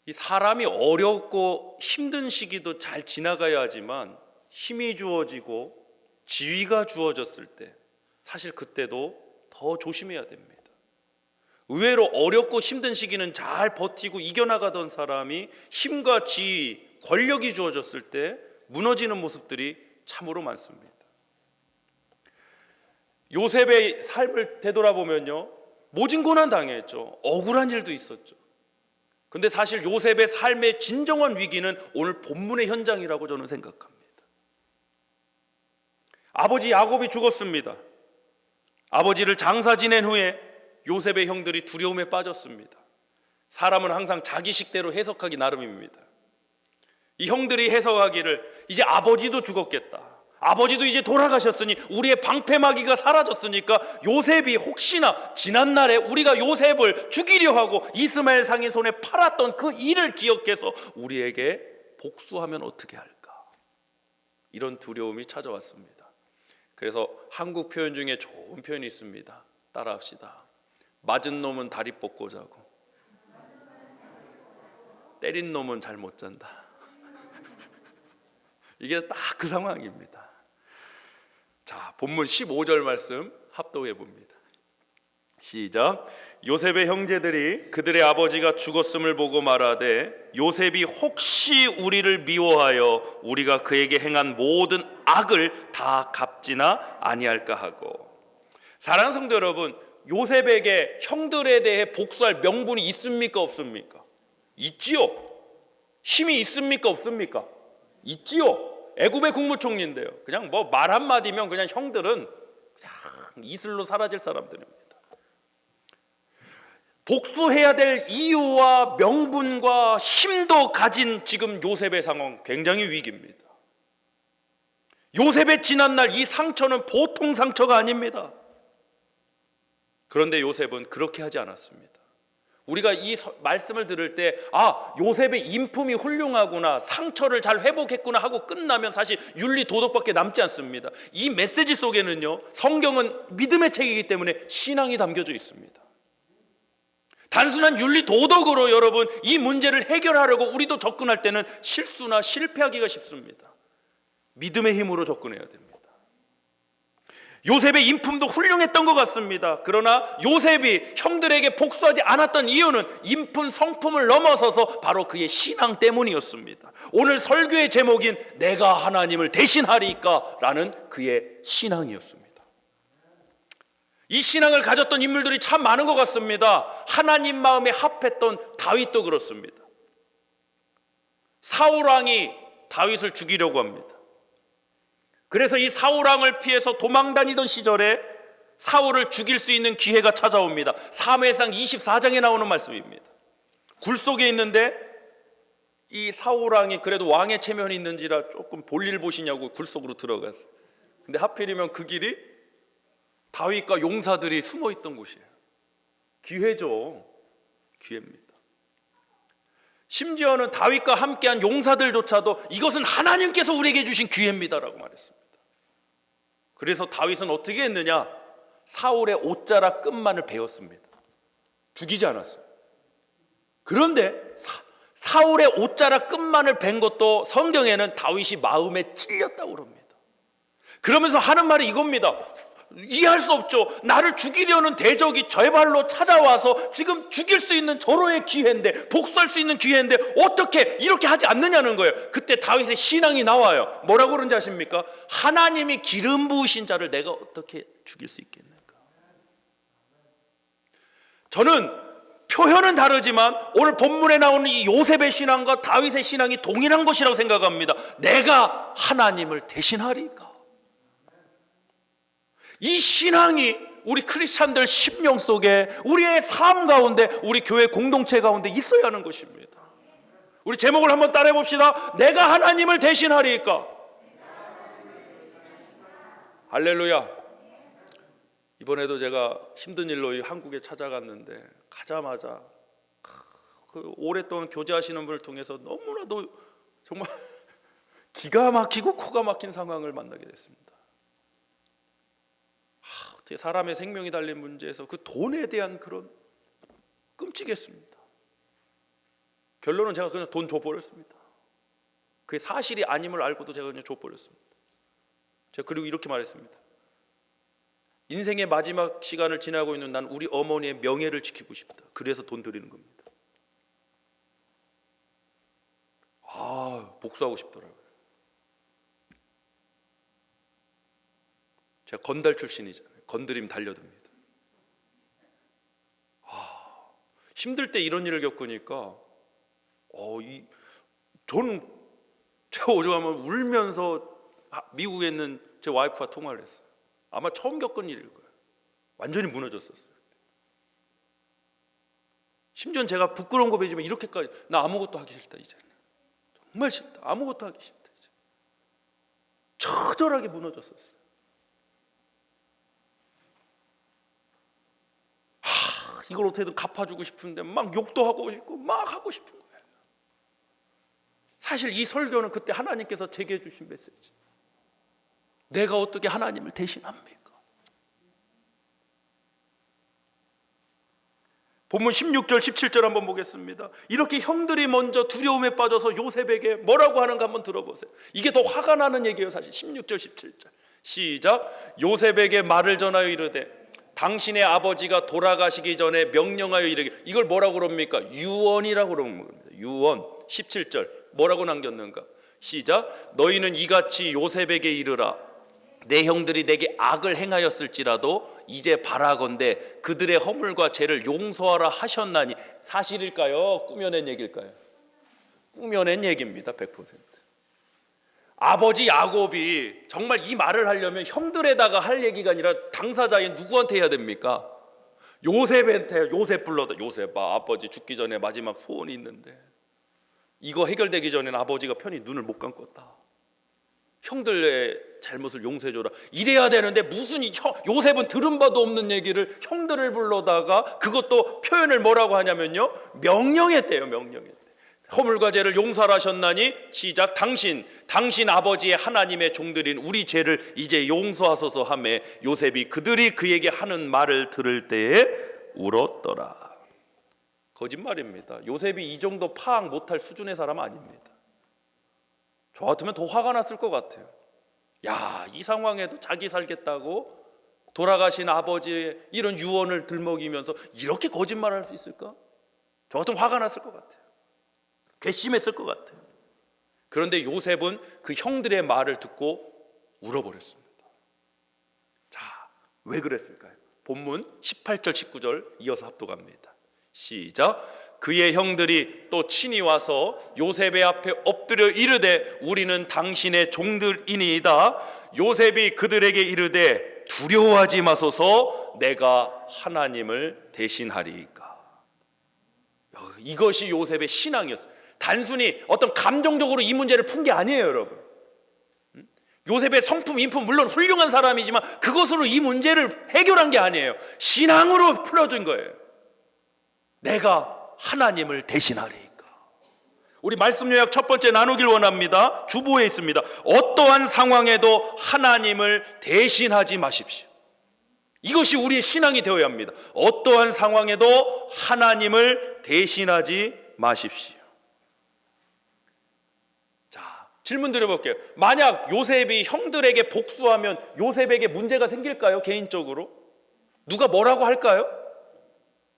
이 사람이 어렵고 힘든 시기도 잘 지나가야 하지만 힘이 주어지고 지위가 주어졌을 때 사실 그때도 더 조심해야 됩니다. 의외로 어렵고 힘든 시기는 잘 버티고 이겨나가던 사람이 힘과 지위, 권력이 주어졌을 때 무너지는 모습들이 참으로 많습니다. 요셉의 삶을 되돌아보면요, 모진 고난 당했죠. 억울한 일도 있었죠. 근데 사실 요셉의 삶의 진정한 위기는 오늘 본문의 현장이라고 저는 생각합니다. 아버지 야곱이 죽었습니다. 아버지를 장사 지낸 후에 요셉의 형들이 두려움에 빠졌습니다. 사람은 항상 자기 식대로 해석하기 나름입니다. 이 형들이 해석하기를 이제 아버지도 죽었겠다, 아버지도 이제 돌아가셨으니 우리의 방패막이가 사라졌으니까 요셉이 혹시나 지난날에 우리가 요셉을 죽이려 하고 이스마엘 상의 손에 팔았던 그 일을 기억해서 우리에게 복수하면 어떻게 할까, 이런 두려움이 찾아왔습니다. 그래서 한국 표현 중에 좋은 표현이 있습니다. 따라합시다. 맞은 놈은 다리 뻗고 자고 때린 놈은 잘 못 잔다. 이게 딱 그 상황입니다. 자, 본문 15절 말씀 합독해 봅니다. 시작. 요셉의 형제들이 그들의 아버지가 죽었음을 보고 말하되 요셉이 혹시 우리를 미워하여 우리가 그에게 행한 모든 악을 다 갚지나 아니할까 하고. 사랑하는 성도 여러분, 요셉에게 형들에 대해 복수할 명분이 있습니까 없습니까? 있지요. 힘이 있습니까 없습니까? 있지요. 애굽의 국무총리인데요. 그냥 뭐 말 한마디면 그냥 형들은 그냥 이슬로 사라질 사람들입니다. 복수해야 될 이유와 명분과 힘도 가진 지금 요셉의 상황 굉장히 위기입니다. 요셉의 지난날 이 상처는 보통 상처가 아닙니다. 그런데 요셉은 그렇게 하지 않았습니다. 우리가 이 말씀을 들을 때 요셉의 인품이 훌륭하구나, 상처를 잘 회복했구나 하고 끝나면 사실 윤리 도덕밖에 남지 않습니다. 이 메시지 속에는요, 성경은 믿음의 책이기 때문에 신앙이 담겨져 있습니다. 단순한 윤리 도덕으로 여러분 이 문제를 해결하려고 우리도 접근할 때는 실수나 실패하기가 쉽습니다. 믿음의 힘으로 접근해야 됩니다. 요셉의 인품도 훌륭했던 것 같습니다. 그러나 요셉이 형들에게 복수하지 않았던 이유는 인품, 성품을 넘어서서 바로 그의 신앙 때문이었습니다. 오늘 설교의 제목인 내가 하나님을 대신하리까 라는 그의 신앙이었습니다. 이 신앙을 가졌던 인물들이 참 많은 것 같습니다. 하나님 마음에 합했던 다윗도 그렇습니다. 사울 왕이 다윗을 죽이려고 합니다. 그래서 이 사울 왕을 피해서 도망다니던 시절에 사울을 죽일 수 있는 기회가 찾아옵니다. 사무엘상 24장에 나오는 말씀입니다. 굴 속에 있는데 이 사울 왕이 그래도 왕의 체면이 있는지라 조금 볼일 보시냐고 굴 속으로 들어갔어요. 근데 하필이면 그 길이 다윗과 용사들이 숨어 있던 곳이에요. 기회죠. 기회입니다. 심지어는 다윗과 함께한 용사들조차도 이것은 하나님께서 우리에게 주신 기회입니다라고 말했습니다. 그래서 다윗은 어떻게 했느냐? 사울의 옷자락 끝만을 베었습니다. 죽이지 않았어요. 그런데 사울의 옷자락 끝만을 벤 것도 성경에는 다윗이 마음에 찔렸다고 합니다. 그러면서 하는 말이 이겁니다. 이해할 수 없죠. 나를 죽이려는 대적이 저의 발로 찾아와서 지금 죽일 수 있는 절호의 기회인데, 복수할 수 있는 기회인데 어떻게 이렇게 하지 않느냐는 거예요. 그때 다윗의 신앙이 나와요. 뭐라고 그런지 아십니까? 하나님이 기름 부으신 자를 내가 어떻게 죽일 수 있겠는가. 저는 표현은 다르지만 오늘 본문에 나오는 이 요셉의 신앙과 다윗의 신앙이 동일한 것이라고 생각합니다. 내가 하나님을 대신하리까. 이 신앙이 우리 크리스찬들 심령 속에, 우리의 삶 가운데, 우리 교회 공동체 가운데 있어야 하는 것입니다. 우리 제목을 한번 따라해 봅시다. 내가 하나님을 대신하리까. 할렐루야. 이번에도 제가 힘든 일로 한국에 찾아갔는데 가자마자 그 오랫동안 교제하시는 분을 통해서 너무나도 정말 기가 막히고 코가 막힌 상황을 만나게 됐습니다. 어떻게 사람의 생명이 달린 문제에서 그 돈에 대한 그런 끔찍했습니다. 결론은 제가 그냥 돈 줘버렸습니다. 그게 사실이 아님을 알고도 제가 그냥 줘버렸습니다. 제가 그리고 이렇게 말했습니다. 인생의 마지막 시간을 지나고 있는 난 우리 어머니의 명예를 지키고 싶다. 그래서 돈 드리는 겁니다. 복수하고 싶더라고요. 제가 건달 출신이잖아요. 건드리면 달려듭니다. 힘들 때 이런 일을 겪으니까 저는 제가 오죽하면 울면서 미국에 있는 제 와이프와 통화를 했어요. 아마 처음 겪은 일일 거예요. 완전히 무너졌었어요. 심지어 제가 부끄러운 거 배지만 이렇게까지 나 아무것도 하기 싫다 이제는. 정말 싫다. 아무것도 하기 싫다 이제. 처절하게 무너졌었어요. 이걸 어떻게든 갚아주고 싶은데 막 욕도 하고 싶고 막 하고 싶은 거예요. 사실 이 설교는 그때 하나님께서 제게 주신 메시지. 내가 어떻게 하나님을 대신합니까? 본문 16절 17절 한번 보겠습니다. 이렇게 형들이 먼저 두려움에 빠져서 요셉에게 뭐라고 하는가 한번 들어보세요. 이게 더 화가 나는 얘기예요. 사실 16절 17절 시작. 요셉에게 말을 전하여 이르되 당신의 아버지가 돌아가시기 전에 명령하여 이르기를. 이걸 뭐라고 그럽니까? 유언이라고 그러는 겁니다. 유언. 17절 뭐라고 남겼는가? 시작. 너희는 이같이 요셉에게 이르라. 내 형들이 내게 악을 행하였을지라도 이제 바라건대 그들의 허물과 죄를 용서하라 하셨나니. 사실일까요? 꾸며낸 얘기일까요? 꾸며낸 얘기입니다. 100%. 아버지 야곱이 정말 이 말을 하려면 형들에다가 할 얘기가 아니라 당사자인 누구한테 해야 됩니까? 요셉한테. 요셉 불러다. 요셉아, 아버지 죽기 전에 마지막 소원이 있는데 이거 해결되기 전에는 아버지가 편히 눈을 못 감겠다. 형들의 잘못을 용서해줘라. 이래야 되는데 무슨 요셉은 들은 바도 없는 얘기를 형들을 불러다가 그것도 표현을 뭐라고 하냐면요, 명령했대요. 명령했대. 허물과 죄를 용서하셨나니 시작. 당신 아버지의 하나님의 종들인 우리 죄를 이제 용서하소서 하매 요셉이 그들이 그에게 하는 말을 들을 때에 울었더라. 거짓말입니다. 요셉이 이 정도 파악 못할 수준의 사람 아닙니다. 저 같으면 더 화가 났을 것 같아요. 야, 이 상황에도 자기 살겠다고 돌아가신 아버지의 이런 유언을 들먹이면서 이렇게 거짓말할 수 있을까? 저 같으면 화가 났을 것 같아요. 괘씸했을 것 같아요. 그런데 요셉은 그 형들의 말을 듣고 울어버렸습니다. 자, 왜 그랬을까요? 본문 18절 19절 이어서 합독합니다. 시작. 그의 형들이 또 친히 와서 요셉의 앞에 엎드려 이르되 우리는 당신의 종들이니이다. 요셉이 그들에게 이르되 두려워하지 마소서 내가 하나님을 대신하리이까. 이것이 요셉의 신앙이었어요. 단순히 어떤 감정적으로 이 문제를 푼 게 아니에요, 여러분. 요셉의 성품, 인품 물론 훌륭한 사람이지만 그것으로 이 문제를 해결한 게 아니에요. 신앙으로 풀어준 거예요. 내가 하나님을 대신하리이까. 우리 말씀 요약 첫 번째 나누길 원합니다. 주보에 있습니다. 어떠한 상황에도 하나님을 대신하지 마십시오. 이것이 우리의 신앙이 되어야 합니다. 어떠한 상황에도 하나님을 대신하지 마십시오. 자, 질문 드려볼게요. 만약 요셉이 형들에게 복수하면 요셉에게 문제가 생길까요? 개인적으로? 누가 뭐라고 할까요?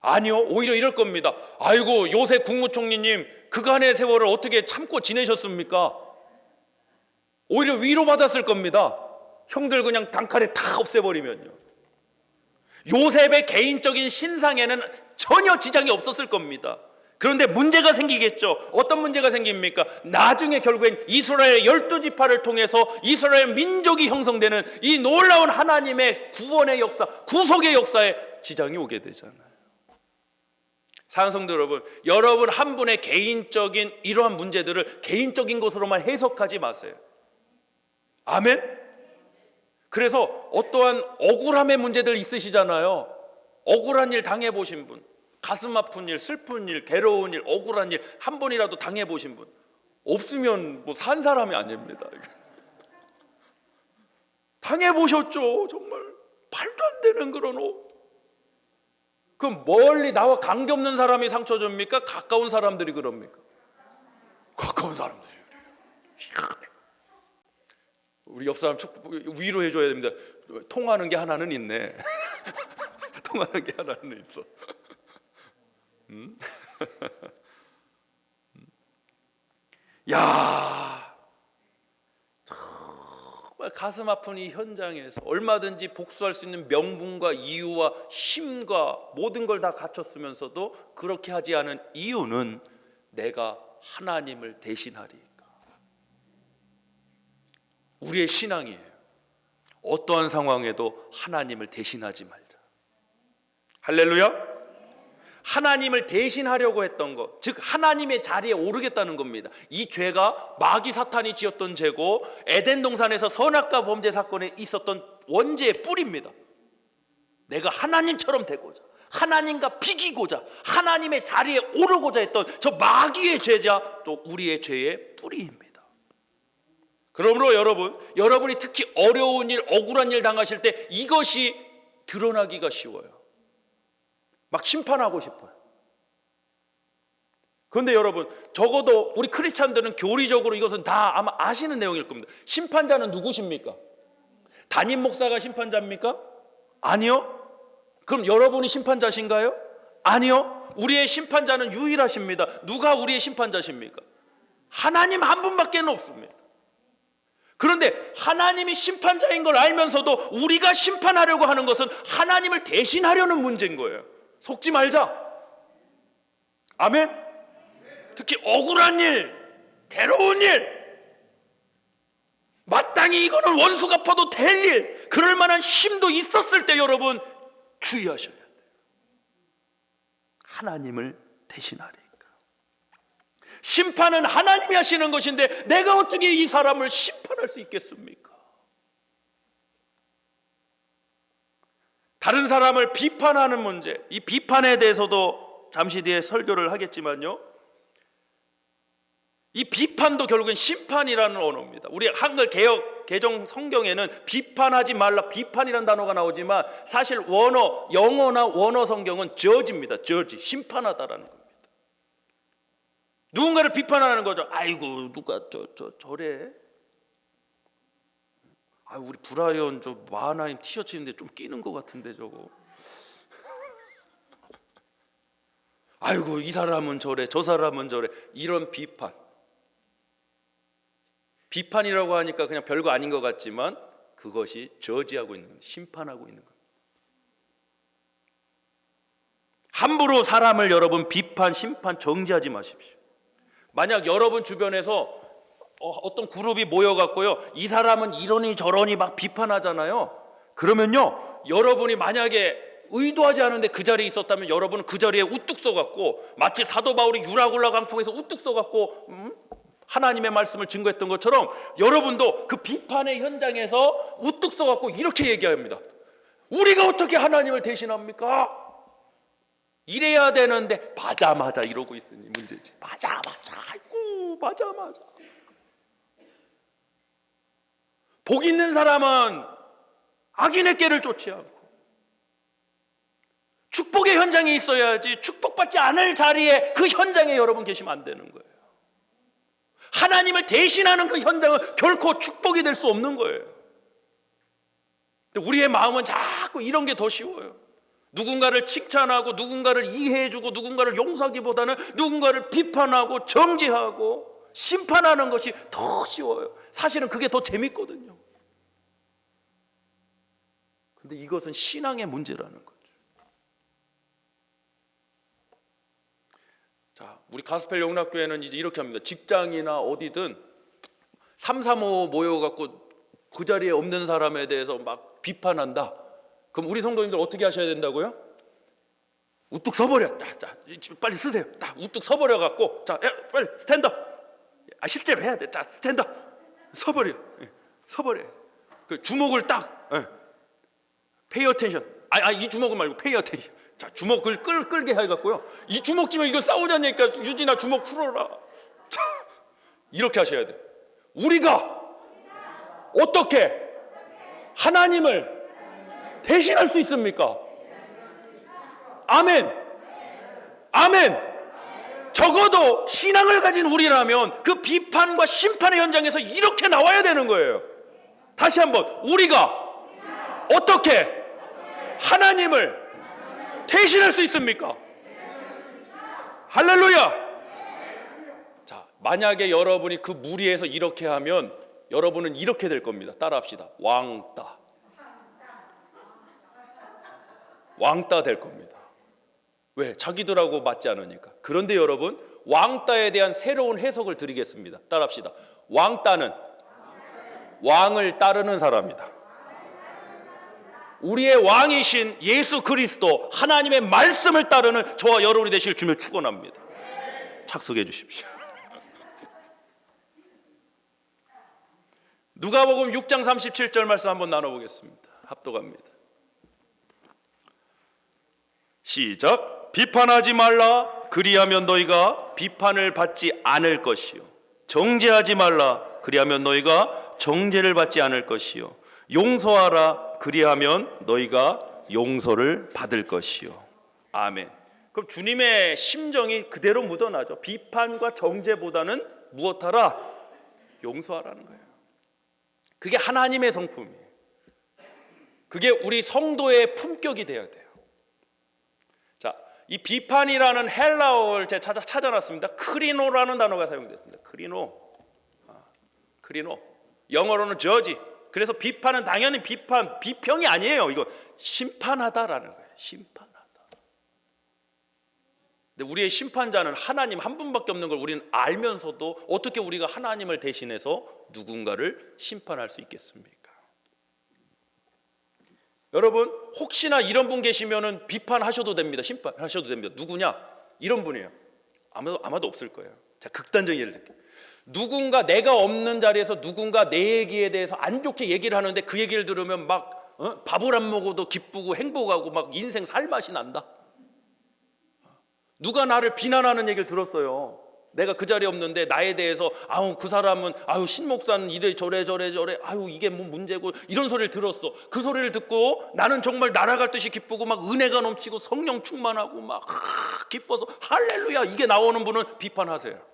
아니요, 오히려 이럴 겁니다. 아이고, 요셉 국무총리님 그간의 세월을 어떻게 참고 지내셨습니까? 오히려 위로받았을 겁니다. 형들 그냥 단칼에 다 없애버리면요. 요셉의 개인적인 신상에는 전혀 지장이 없었을 겁니다. 그런데 문제가 생기겠죠. 어떤 문제가 생깁니까? 나중에 결국엔 이스라엘 12지파를 통해서 이스라엘 민족이 형성되는 이 놀라운 하나님의 구원의 역사, 구속의 역사에 지장이 오게 되잖아요. 사랑하는 성도 여러분, 여러분 한 분의 개인적인 이러한 문제들을 개인적인 것으로만 해석하지 마세요. 아멘? 그래서 어떠한 억울함의 문제들 있으시잖아요. 억울한 일 당해보신 분, 가슴 아픈 일, 슬픈 일, 괴로운 일, 억울한 일 한 번이라도 당해보신 분 없으면 뭐 산 사람이 아닙니다. 당해보셨죠. 정말 말도 안 되는 그런 옷. 그럼 멀리 나와 관계없는 사람이 상처 줍니까? 가까운 사람들이 그럽니까? 가까운 사람들이 그래요. 우리 옆 사람 위로해 줘야 됩니다. 통하는 게 하나는 있네. 통하는 게 하나는 있어. 야, 정말 가슴 아픈 이 현장에서 얼마든지 복수할 수 있는 명분과 이유와 힘과 모든 걸 다 갖췄으면서도 그렇게 하지 않은 이유는 내가 하나님을 대신하리까. 우리의 신앙이에요. 어떠한 상황에도 하나님을 대신하지 말자. 할렐루야. 하나님을 대신하려고 했던 것, 즉 하나님의 자리에 오르겠다는 겁니다. 이 죄가 마귀 사탄이 지었던 죄고 에덴 동산에서 선악과 범죄 사건에 있었던 원죄의 뿌리입니다. 내가 하나님처럼 되고자, 하나님과 비기고자, 하나님의 자리에 오르고자 했던 저 마귀의 죄자, 또 우리의 죄의 뿌리입니다. 그러므로 여러분이 특히 어려운 일, 억울한 일 당하실 때 이것이 드러나기가 쉬워요. 막 심판하고 싶어요. 그런데 여러분, 적어도 우리 크리스찬들은 교리적으로 이것은 다 아마 아시는 내용일 겁니다. 심판자는 누구십니까? 담임 목사가 심판자입니까? 아니요. 그럼 여러분이 심판자신가요? 아니요. 우리의 심판자는 유일하십니다. 누가 우리의 심판자십니까? 하나님 한 분밖에 없습니다. 그런데 하나님이 심판자인 걸 알면서도 우리가 심판하려고 하는 것은 하나님을 대신하려는 문제인 거예요. 속지 말자. 아멘. 특히 억울한 일, 괴로운 일, 마땅히 이거는 원수 갚아도 될 일, 그럴 만한 힘도 있었을 때 여러분 주의하셔야 돼요. 하나님을 대신하리까. 심판은 하나님이 하시는 것인데 내가 어떻게 이 사람을 심판할 수 있겠습니까? 다른 사람을 비판하는 문제, 이 비판에 대해서도 잠시 뒤에 설교를 하겠지만요, 이 비판도 결국엔 심판이라는 언어입니다. 우리 한글 개정 성경에는 비판하지 말라, 비판이라는 단어가 나오지만 사실 영어나 원어 성경은 judge입니다. judge, 심판하다라는 겁니다. 누군가를 비판하는 거죠. 아이고 누가 저래. 아, 우리 브라이언 저 마하나임 티셔츠 입는데 좀 끼는 것 같은데 저거. 아이고 이 사람은 저래, 저 사람은 저래. 이런 비판이라고 하니까 그냥 별거 아닌 것 같지만 그것이 저지하고 있는 겁니다. 심판하고 있는 겁니다. 함부로 사람을 여러분 비판, 심판, 정죄하지 마십시오. 만약 여러분 주변에서 어떤 그룹이 모여갖고요, 이 사람은 이러니 저러니 막 비판하잖아요. 그러면요, 여러분이 만약에 의도하지 않은데 그 자리에 있었다면 여러분은 그 자리에 우뚝 서갖고 마치 사도 바울이 유라굴라 강풍에서 우뚝 서갖고 하나님의 말씀을 증거했던 것처럼 여러분도 그 비판의 현장에서 우뚝 서갖고 이렇게 얘기합니다. 우리가 어떻게 하나님을 대신합니까? 이래야 되는데 맞아 이러고 있으니 문제지. 맞아 아이고 맞아. 복 있는 사람은 악인의 꾀를 쫓지 않고 축복의 현장에 있어야지, 축복받지 않을 자리에 그 현장에 여러분 계시면 안 되는 거예요. 하나님을 대신하는 그 현장은 결코 축복이 될 수 없는 거예요. 근데 우리의 마음은 자꾸 이런 게 더 쉬워요. 누군가를 칭찬하고 누군가를 이해해주고 누군가를 용서하기보다는 누군가를 비판하고 정죄하고 심판하는 것이 더 쉬워요. 사실은 그게 더 재밌거든요. 근데 이것은 신앙의 문제라는 거죠. 자, 우리 가스펠 영락교회는 이제 이렇게 합니다. 직장이나 어디든 335 모여갖고 그 자리에 없는 사람에 대해서 막 비판한다. 그럼 우리 성도님들 어떻게 하셔야 된다고요? 우뚝 서버려. 자, 빨리 쓰세요. 딱 우뚝 서버려 갖고, 자, 빨리 스탠드업. 실제로 해야 돼. 자, 스탠드업. 서버려. 그 주먹을 딱. pay attention. 이 주먹은 말고 pay attention. 자, 주먹을 끌게 해갖고요. 이 주먹 쥐면 이거 싸우자니까 유진아 주먹 풀어라. 자, 이렇게 하셔야 돼. 우리가 어떻게 하나님을 대신할 수 있습니까? 아멘. 적어도 신앙을 가진 우리라면 그 비판과 심판의 현장에서 이렇게 나와야 되는 거예요. 다시 한번, 우리가 어떻게 하나님을 대신할 수 있습니까? 할렐루야. 자, 만약에 여러분이 그 무리에서 이렇게 하면 여러분은 이렇게 될 겁니다. 따라합시다. 왕따. 왕따 될 겁니다. 왜? 자기들하고 맞지 않으니까. 그런데 여러분, 왕따에 대한 새로운 해석을 드리겠습니다. 따라합시다. 왕따는 왕을 따르는 사람이다. 우리의 왕이신 예수 그리스도 하나님의 말씀을 따르는 저와 여러분이 되실 주며 축원합니다. 착석해 주십시오. 누가복음 6장 37절 말씀 한번 나눠보겠습니다. 합독합니다. 시작. 비판하지 말라. 그리하면 너희가 비판을 받지 않을 것이요. 정죄하지 말라. 그리하면 너희가 정죄를 받지 않을 것이요. 용서하라. 그리하면 너희가 용서를 받을 것이요. 아멘. 그럼 주님의 심정이 그대로 묻어나죠. 비판과 정죄보다는 무엇하라? 용서하라는 거예요. 그게 하나님의 성품이에요. 그게 우리 성도의 품격이 되어야 돼요. 자, 이 비판이라는 헬라어를 제가 찾아놨습니다. 크리노라는 단어가 사용됐습니다. 크리노. 영어로는 저지. 그래서 비판은 당연히 비평이 아니에요. 이거 심판하다라는 거예요. 심판하다. 근데 우리의 심판자는 하나님 한 분밖에 없는 걸 우리는 알면서도 어떻게 우리가 하나님을 대신해서 누군가를 심판할 수 있겠습니까? 여러분, 혹시나 이런 분 계시면은 비판하셔도 됩니다. 심판하셔도 됩니다. 누구냐? 이런 분이에요. 아마도 없을 거예요. 자, 극단적인 예를 들게요. 누군가 내가 없는 자리에서 누군가 내 얘기에 대해서 안 좋게 얘기를 하는데 그 얘기를 들으면 막 밥을 안 먹어도 기쁘고 행복하고 막 인생 살맛이 난다. 누가 나를 비난하는 얘기를 들었어요. 내가 그 자리에 없는데 나에 대해서 그 사람은 신 목사는 이래 저래 이게 뭐 문제고 이런 소리를 들었어. 그 소리를 듣고 나는 정말 날아갈 듯이 기쁘고 막 은혜가 넘치고 성령 충만하고 막 기뻐서 할렐루야 이게 나오는 분은 비판하세요.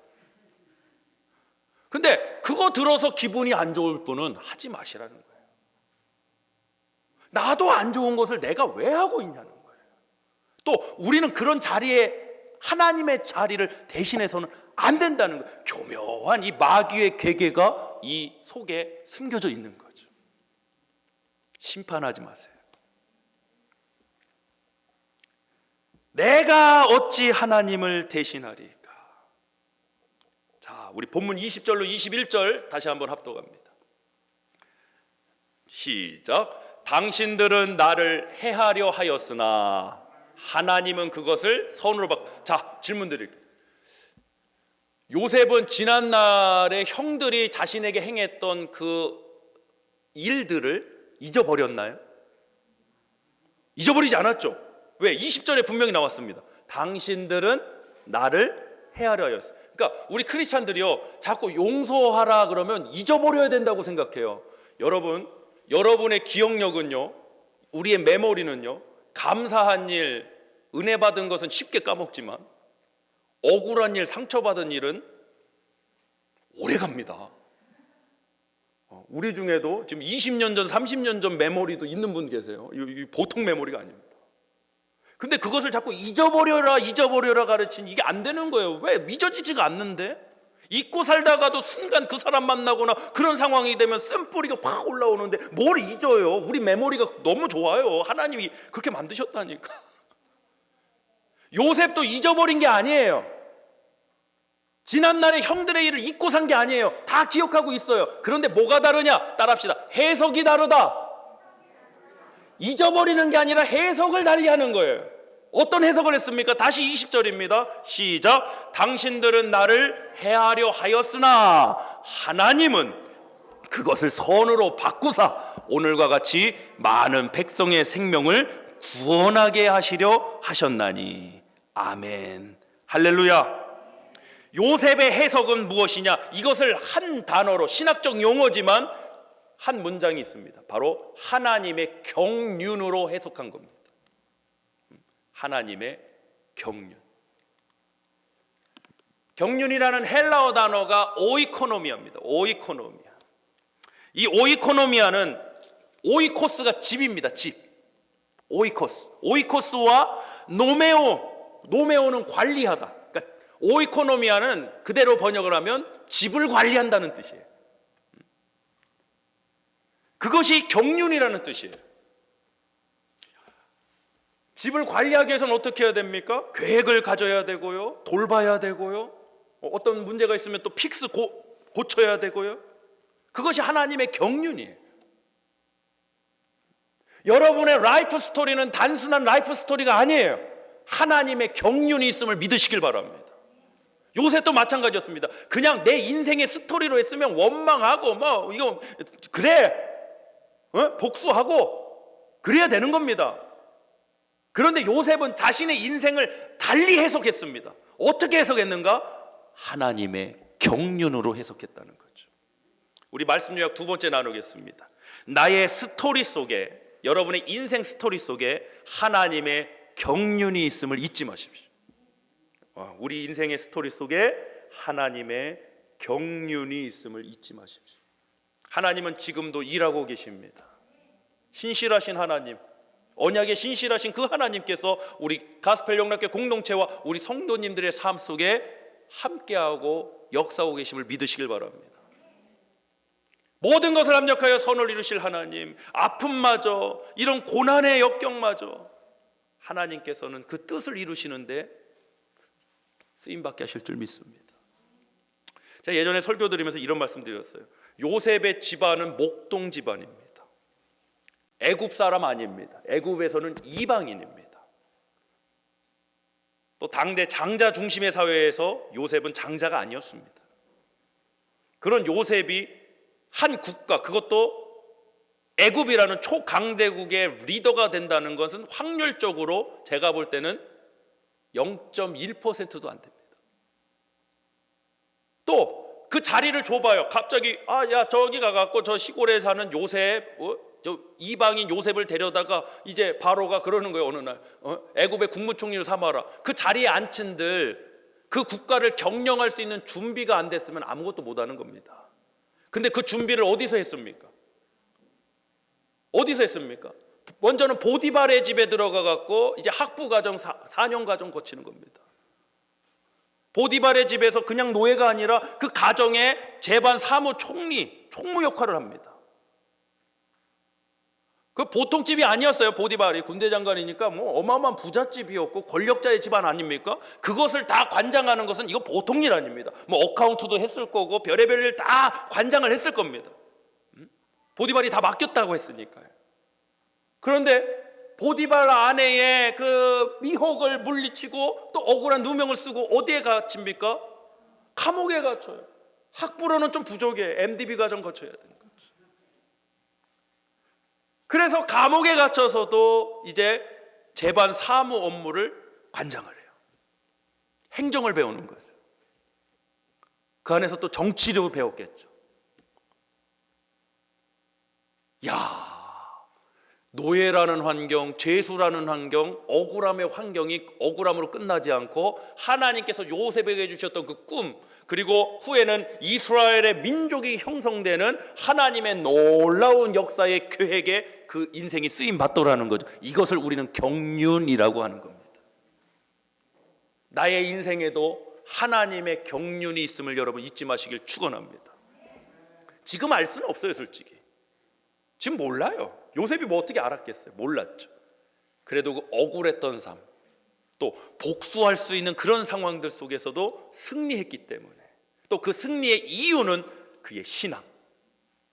근데 그거 들어서 기분이 안 좋을 분은 하지 마시라는 거예요. 나도 안 좋은 것을 내가 왜 하고 있냐는 거예요. 또 우리는 그런 자리에 하나님의 자리를 대신해서는 안 된다는 거예요. 교묘한 이 마귀의 괴계가 이 속에 숨겨져 있는 거죠. 심판하지 마세요. 내가 어찌 하나님을 대신하리까? 자, 우리 본문 20절로 21절 다시 한번 합독합니다. 시작. 당신들은 나를 해하려 하였으나 하나님은 그것을 선으로 받고. 자, 질문 드릴게요. 요셉은 지난날에 형들이 자신에게 행했던 그 일들을 잊어버렸나요? 잊어버리지 않았죠. 왜? 20절에 분명히 나왔습니다. 당신들은 나를 해하려 하였어. 그러니까 우리 크리스찬들이요, 자꾸 용서하라 그러면 잊어버려야 된다고 생각해요. 여러분의 기억력은요, 우리의 메모리는요, 감사한 일, 은혜 받은 것은 쉽게 까먹지만 억울한 일, 상처받은 일은 오래 갑니다. 우리 중에도 지금 20년 전, 30년 전 메모리도 있는 분 계세요. 이 보통 메모리가 아닙니다. 근데 그것을 자꾸 잊어버려라 가르치니 이게 안 되는 거예요. 왜? 잊어지지가 않는데? 잊고 살다가도 순간 그 사람 만나거나 그런 상황이 되면 쓴뿌리가 팍 올라오는데 뭘 잊어요? 우리 메모리가 너무 좋아요. 하나님이 그렇게 만드셨다니까. 요셉도 잊어버린 게 아니에요. 지난날의 형들의 일을 잊고 산 게 아니에요. 다 기억하고 있어요. 그런데 뭐가 다르냐? 따라합시다. 해석이 다르다. 잊어버리는 게 아니라 해석을 다르게 하는 거예요. 어떤 해석을 했습니까? 다시 20절입니다. 시작. 당신들은 나를 해하려 하였으나 하나님은 그것을 선으로 바꾸사 오늘과 같이 많은 백성의 생명을 구원하게 하시려 하셨나니. 아멘. 할렐루야. 요셉의 해석은 무엇이냐? 이것을 한 단어로, 신학적 용어지만 한 문장이 있습니다. 바로 하나님의 경륜으로 해석한 겁니다. 하나님의 경륜. 경륜이라는 헬라어 단어가 오이코노미아입니다. 오이코노미아. 이 오이코노미아는 오이코스가 집입니다. 집. 오이코스. 오이코스와 노메오는 관리하다. 그러니까 오이코노미아는 그대로 번역을 하면 집을 관리한다는 뜻이에요. 그것이 경륜이라는 뜻이에요. 집을 관리하기 위해서는 어떻게 해야 됩니까? 계획을 가져야 되고요. 돌봐야 되고요. 어떤 문제가 있으면 또 픽스 고쳐야 되고요. 그것이 하나님의 경륜이에요. 여러분의 라이프 스토리는 단순한 라이프 스토리가 아니에요. 하나님의 경륜이 있음을 믿으시길 바랍니다. 요셉도 마찬가지였습니다. 그냥 내 인생의 스토리로 했으면 원망하고 뭐 이거 그래 복수하고 그래야 되는 겁니다. 그런데 요셉은 자신의 인생을 달리 해석했습니다. 어떻게 해석했는가? 하나님의 경륜으로 해석했다는 거죠. 우리 말씀 요약 두 번째 나누겠습니다. 나의 스토리 속에, 여러분의 인생 스토리 속에 하나님의 경륜이 있음을 잊지 마십시오. 우리 인생의 스토리 속에 하나님의 경륜이 있음을 잊지 마십시오. 하나님은 지금도 일하고 계십니다. 신실하신 하나님, 언약의 신실하신 그 하나님께서 우리 가스펠 영락교 공동체와 우리 성도님들의 삶 속에 함께하고 역사하고 계심을 믿으시길 바랍니다. 모든 것을 합력하여 선을 이루실 하나님, 아픔마저, 이런 고난의 역경마저 하나님께서는 그 뜻을 이루시는데 쓰임받게 하실 줄 믿습니다. 제가 예전에 설교 드리면서 이런 말씀 드렸어요. 요셉의 집안은 목동 집안입니다. 애굽 사람 아닙니다. 애굽에서는 이방인입니다. 또 당대 장자 중심의 사회에서 요셉은 장자가 아니었습니다. 그런 요셉이 한 국가, 그것도 애굽이라는 초강대국의 리더가 된다는 것은 확률적으로 제가 볼 때는 0.1%도 안 됩니다. 또 그 자리를 줘봐요. 갑자기 야 저기 가갖고 저 시골에 사는 요셉, 저 이방인 요셉을 데려다가 이제 바로가 그러는 거예요. 어느 날 애굽의 국무총리를 삼아라. 그 자리에 앉힌들 그 국가를 경영할 수 있는 준비가 안 됐으면 아무것도 못하는 겁니다. 근데 그 준비를 어디서 했습니까? 어디서 했습니까? 먼저는 보디발의 집에 들어가 갖고 이제 학부 과정 4년 과정 거치는 겁니다. 보디발의 집에서 그냥 노예가 아니라 그 가정의 재반 사무 총무 역할을 합니다. 그 보통 집이 아니었어요. 보디발이 군대 장관이니까 뭐 어마어마한 부잣집이었고 권력자의 집안 아닙니까? 그것을 다 관장하는 것은 이거 보통 일 아닙니다. 뭐 어카운트도 했을 거고 별의별 일 다 관장을 했을 겁니다. 보디발이 다 맡겼다고 했으니까요. 그런데 보디발 아내의 그 미혹을 물리치고 또 억울한 누명을 쓰고 어디에 갇힙니까? 감옥에 갇혀요. 학부로는 좀 부족해. MDB 과정 거쳐야 되는 거죠. 그래서 감옥에 갇혀서도 이제 재반 사무 업무를 관장을 해요. 행정을 배우는 거죠. 그 안에서 또 정치도 배웠겠죠. 야, 노예라는 환경, 죄수라는 환경, 억울함의 환경이 억울함으로 끝나지 않고 하나님께서 요셉에게 주셨던 그 꿈, 그리고 후에는 이스라엘의 민족이 형성되는 하나님의 놀라운 역사의 계획에 그 인생이 쓰임 받더라는 거죠. 이것을 우리는 경륜이라고 하는 겁니다. 나의 인생에도 하나님의 경륜이 있음을 여러분 잊지 마시길 축원합니다. 지금 알 수는 없어요, 솔직히. 지금 몰라요. 요셉이 뭐 어떻게 알았겠어요? 몰랐죠. 그래도 그 억울했던 삶, 또 복수할 수 있는 그런 상황들 속에서도 승리했기 때문에, 또 그 승리의 이유는 그의 신앙.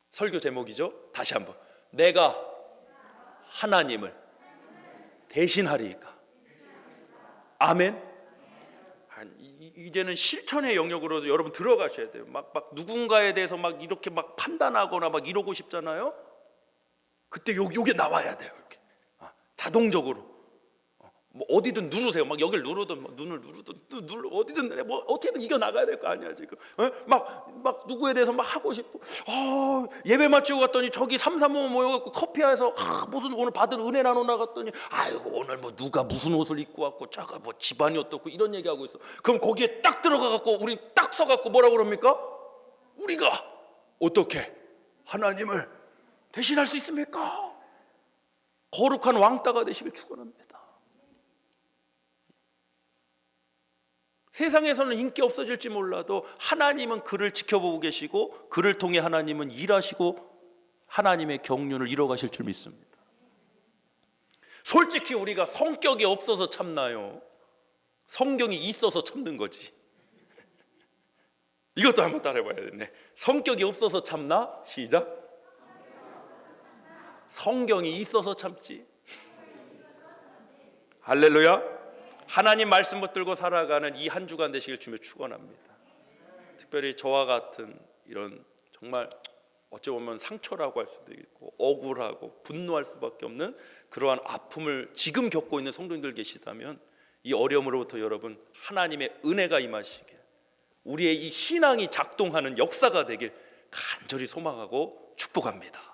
설교 제목이죠. 다시 한번, 내가 하나님을 대신하리이까. 아멘. 이제는 실천의 영역으로 여러분 들어가셔야 돼요. 막 누군가에 대해서 막 이렇게 막 판단하거나 막 이러고 싶잖아요. 그때 요게 나와야 돼요. 이렇게 자동적으로 뭐 어디든 누르세요. 막 여기를 누르든 뭐 눈을 누르든 눌러 어디든 뭐 어떻게든 이겨 나가야 될 거 아니야 지금. 막 누구에 대해서 막 하고 싶고. 예배 마치고 갔더니 저기 삼삼오오 모여갖고 커피하에서 무슨 오늘 받은 은혜 나눠 나갔더니 아이고 오늘 뭐 누가 무슨 옷을 입고 왔고 자가 뭐 집안이 어떻고 이런 얘기하고 있어. 그럼 거기에 딱 들어가갖고 우리 딱 서갖고 뭐라 그럽니까? 우리가 어떻게 하나님을 대신할 수 있습니까? 거룩한 왕따가 되시길 축원합니다. 세상에서는 인기 없어질지 몰라도 하나님은 그를 지켜보고 계시고 그를 통해 하나님은 일하시고 하나님의 경륜을 이뤄가실 줄 믿습니다. 솔직히 우리가 성격이 없어서 참나요? 성경이 있어서 참는 거지. 이것도 한번 따라해봐야겠네. 성격이 없어서 참나? 시작. 성경이 있어서 참지. 할렐루야. 하나님 말씀 붙들고 살아가는 이 한 주간 되시길 주며 축원합니다. 특별히 저와 같은 이런 정말 어찌 보면 상처라고 할 수도 있고 억울하고 분노할 수밖에 없는 그러한 아픔을 지금 겪고 있는 성도님들 계시다면 이 어려움으로부터 여러분 하나님의 은혜가 임하시게 우리의 이 신앙이 작동하는 역사가 되길 간절히 소망하고 축복합니다.